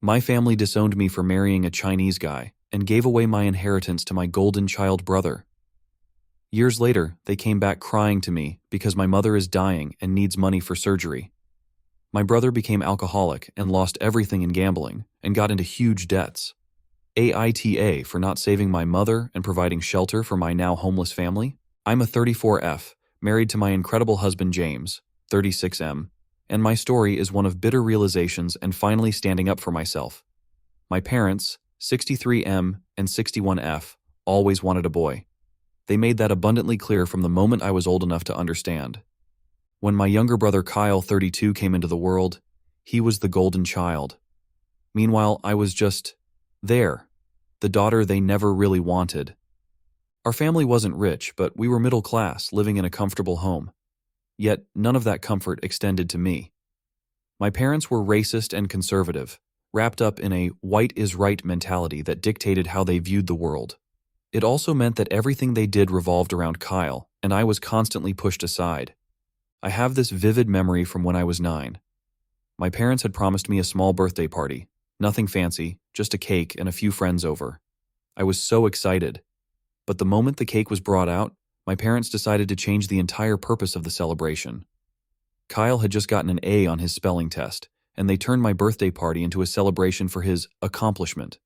My family disowned me for marrying a Chinese guy and gave away my inheritance to my golden child brother. Years later, they came back crying to me because my mother is dying and needs money for surgery. My brother became alcoholic and lost everything in gambling and got into huge debts. AITA for not saving my mother and providing shelter for my now homeless family. I'm a 34F, married to my incredible husband James, 36M, and my story is one of bitter realizations and finally standing up for myself. My parents, 63M and 61F, always wanted a boy. They made that abundantly clear from the moment I was old enough to understand. When my younger brother Kyle, 32, came into the world, he was the golden child. Meanwhile, I was just there, the daughter they never really wanted. Our family wasn't rich, but we were middle class, living in a comfortable home. Yet none of that comfort extended to me. My parents were racist and conservative, wrapped up in a white is right mentality that dictated how they viewed the world. It also meant that everything they did revolved around Kyle, and I was constantly pushed aside. I have this vivid memory from when I was 9. My parents had promised me a small birthday party, nothing fancy, just a cake and a few friends over. I was so excited. But the moment the cake was brought out, my parents decided to change the entire purpose of the celebration. Kyle had just gotten an A on his spelling test, and they turned my birthday party into a celebration for his accomplishment.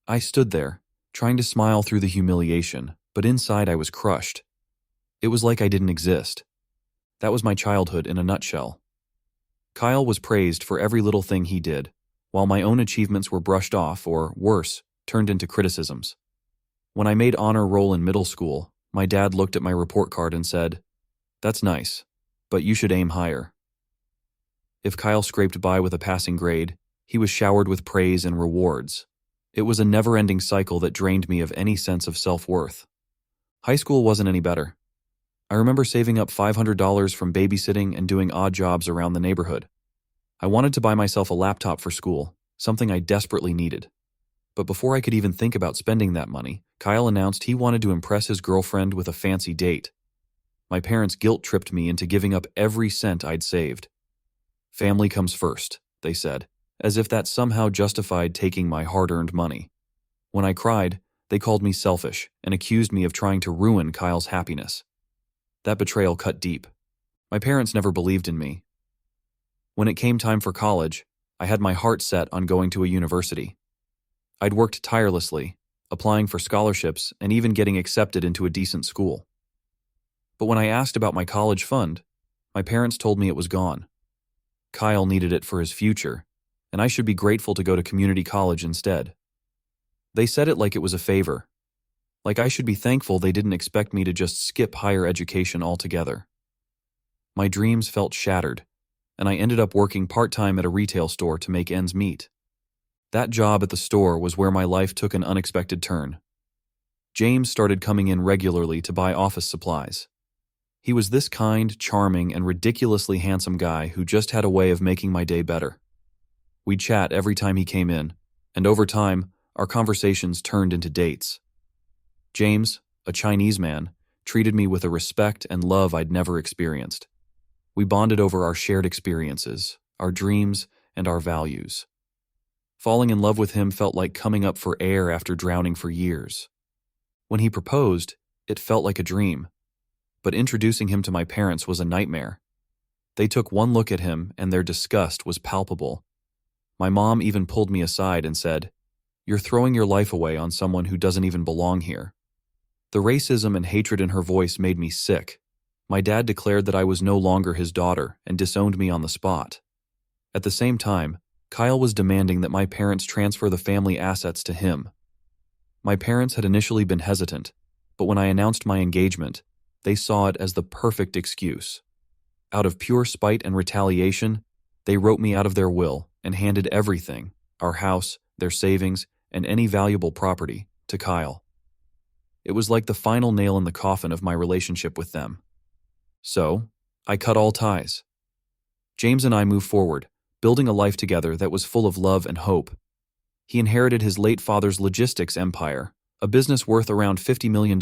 I stood there, trying to smile through the humiliation, but inside I was crushed. It was like I didn't exist. That was my childhood in a nutshell. Kyle was praised for every little thing he did, while my own achievements were brushed off or, worse, turned into criticisms. When I made honor roll in middle school, my dad looked at my report card and said, "That's nice, but you should aim higher." If Kyle scraped by with a passing grade, he was showered with praise and rewards. It was a never-ending cycle that drained me of any sense of self-worth. High school wasn't any better. I remember saving up $500 from babysitting and doing odd jobs around the neighborhood. I wanted to buy myself a laptop for school, something I desperately needed. But before I could even think about spending that money, Kyle announced he wanted to impress his girlfriend with a fancy date. My parents guilt-tripped me into giving up every cent I'd saved. "Family comes first," they said, as if that somehow justified taking my hard-earned money. When I cried, they called me selfish and accused me of trying to ruin Kyle's happiness. That betrayal cut deep. My parents never believed in me. When it came time for college, I had my heart set on going to a university. I'd worked tirelessly, applying for scholarships and even getting accepted into a decent school. But when I asked about my college fund, my parents told me it was gone. Kyle needed it for his future, and I should be grateful to go to community college instead. They said it like it was a favor, like I should be thankful they didn't expect me to just skip higher education altogether. My dreams felt shattered, and I ended up working part-time at a retail store to make ends meet. That job at the store was where my life took an unexpected turn. James started coming in regularly to buy office supplies. He was this kind, charming, and ridiculously handsome guy who just had a way of making my day better. We'd chat every time he came in, and over time, our conversations turned into dates. James, a Chinese man, treated me with a respect and love I'd never experienced. We bonded over our shared experiences, our dreams, and our values. Falling in love with him felt like coming up for air after drowning for years. When he proposed, it felt like a dream, but introducing him to my parents was a nightmare. They took one look at him and their disgust was palpable. My mom even pulled me aside and said, "You're throwing your life away on someone who doesn't even belong here." The racism and hatred in her voice made me sick. My dad declared that I was no longer his daughter and disowned me on the spot. At the same time, Kyle was demanding that my parents transfer the family assets to him. My parents had initially been hesitant, but when I announced my engagement, they saw it as the perfect excuse. Out of pure spite and retaliation, they wrote me out of their will and handed everything, our house, their savings, and any valuable property, to Kyle. It was like the final nail in the coffin of my relationship with them. So, I cut all ties. James and I moved forward, building a life together that was full of love and hope. He inherited his late father's logistics empire, a business worth around $50 million.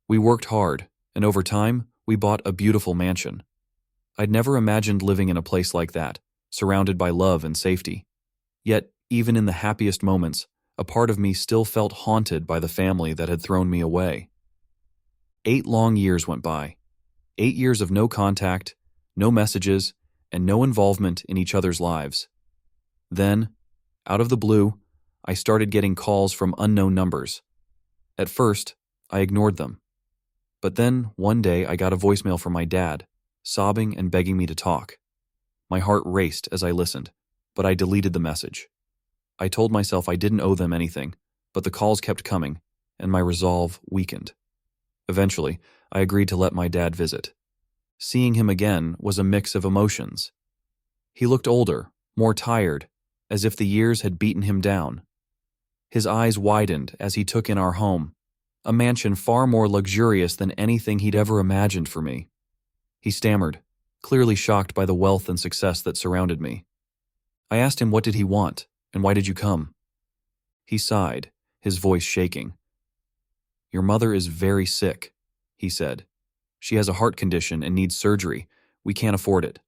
We worked hard, and over time, we bought a beautiful mansion. I'd never imagined living in a place like that, surrounded by love and safety. Yet, Even in the happiest moments, a part of me still felt haunted by the family that had thrown me away. 8 long years went by. 8 years of no contact, no messages, and no involvement in each other's lives. Then, out of the blue, I started getting calls from unknown numbers. At first, I ignored them. But then, one day, I got a voicemail from my dad, sobbing and begging me to talk. My heart raced as I listened, but I deleted the message. I told myself I didn't owe them anything, but the calls kept coming, and my resolve weakened. Eventually, I agreed to let my dad visit. Seeing him again was a mix of emotions. He looked older, more tired, as if the years had beaten him down. His eyes widened as he took in our home, a mansion far more luxurious than anything he'd ever imagined for me. He stammered, clearly shocked by the wealth and success that surrounded me. I asked him what did he want, and why did you come? He sighed, his voice shaking. Your mother is very sick, he said. She has a heart condition and needs surgery. We can't afford it.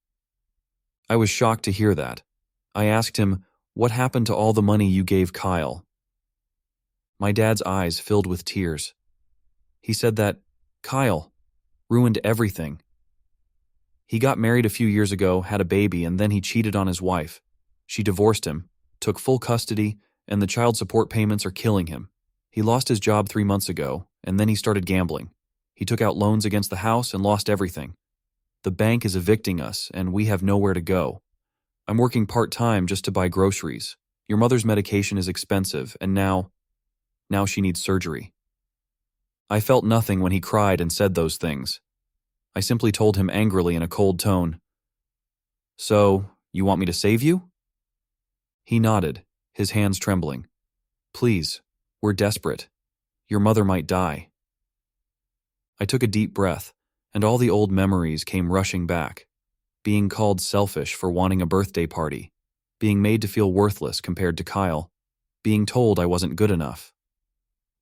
I was shocked to hear that. I asked him, what happened to all the money you gave Kyle? My dad's eyes filled with tears. He said that Kyle ruined everything. He got married a few years ago, had a baby, and then he cheated on his wife. She divorced him, took full custody, and the child support payments are killing him. He lost his job 3 months ago, and then he started gambling. He took out loans against the house and lost everything. The bank is evicting us, and we have nowhere to go. I'm working part-time just to buy groceries. Your mother's medication is expensive, and now she needs surgery. I felt nothing when he cried and said those things. I simply told him angrily in a cold tone, So, you want me to save you? He nodded, his hands trembling. Please, we're desperate. Your mother might die. I took a deep breath, and all the old memories came rushing back. Being called selfish for wanting a birthday party, being made to feel worthless compared to Kyle, being told I wasn't good enough.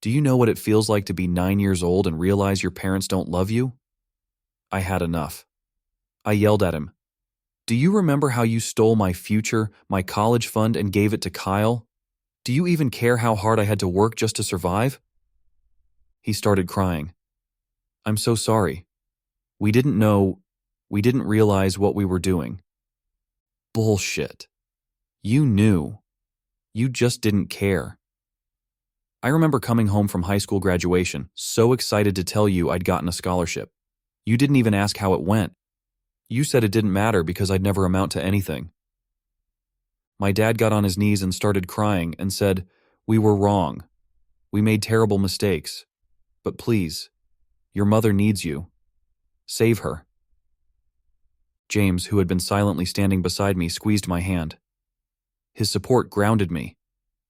Do you know what it feels like to be 9 years old and realize your parents don't love you? I had enough. I yelled at him. Do you remember how you stole my future, my college fund, and gave it to Kyle? Do you even care how hard I had to work just to survive? He started crying. I'm so sorry. We didn't realize what we were doing. Bullshit. You knew. You just didn't care. I remember coming home from high school graduation, so excited to tell you I'd gotten a scholarship. You didn't even ask how it went. You said it didn't matter because I'd never amount to anything. My dad got on his knees and started crying and said, We were wrong. We made terrible mistakes. But please, your mother needs you. Save her. James, who had been silently standing beside me, squeezed my hand. His support grounded me,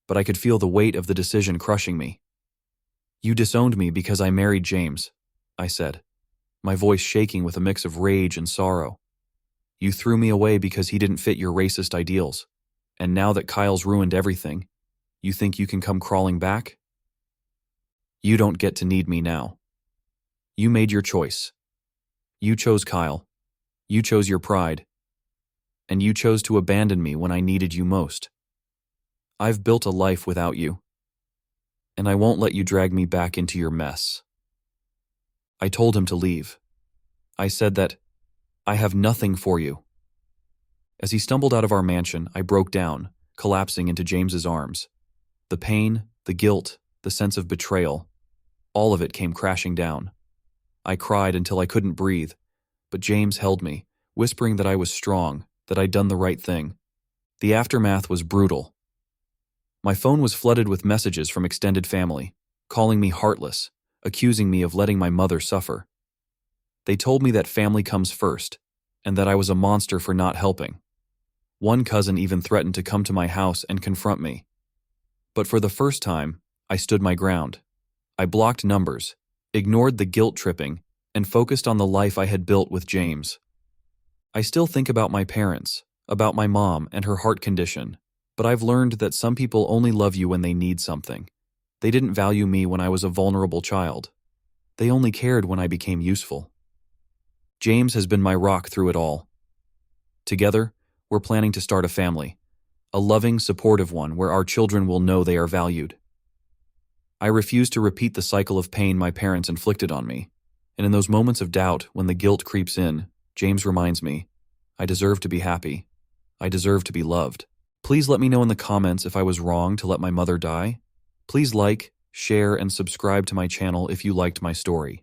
but I could feel the weight of the decision crushing me. You disowned me because I married James, I said, my voice shaking with a mix of rage and sorrow. You threw me away because he didn't fit your racist ideals, and now that Kyle's ruined everything, you think you can come crawling back? You don't get to need me now. You made your choice. You chose Kyle. You chose your pride. And you chose to abandon me when I needed you most. I've built a life without you, and I won't let you drag me back into your mess. I told him to leave. I said that I have nothing for you. As he stumbled out of our mansion, I broke down, collapsing into James's arms. The pain, the guilt, the sense of betrayal, all of it came crashing down. I cried until I couldn't breathe, but James held me, whispering that I was strong, that I'd done the right thing. The aftermath was brutal. My phone was flooded with messages from extended family, calling me heartless, accusing me of letting my mother suffer. They told me that family comes first, and that I was a monster for not helping. One cousin even threatened to come to my house and confront me. But for the first time, I stood my ground. I blocked numbers, ignored the guilt tripping, and focused on the life I had built with James. I still think about my parents, about my mom and her heart condition, but I've learned that some people only love you when they need something. They didn't value me when I was a vulnerable child. They only cared when I became useful. James has been my rock through it all. Together, we're planning to start a family. a loving, supportive one where our children will know they are valued. I refuse to repeat the cycle of pain my parents inflicted on me, and in those moments of doubt when the guilt creeps in, James reminds me, I deserve to be happy. I deserve to be loved. Please let me know in the comments if I was wrong to let my mother die. Please like, share, and subscribe to my channel if you liked my story.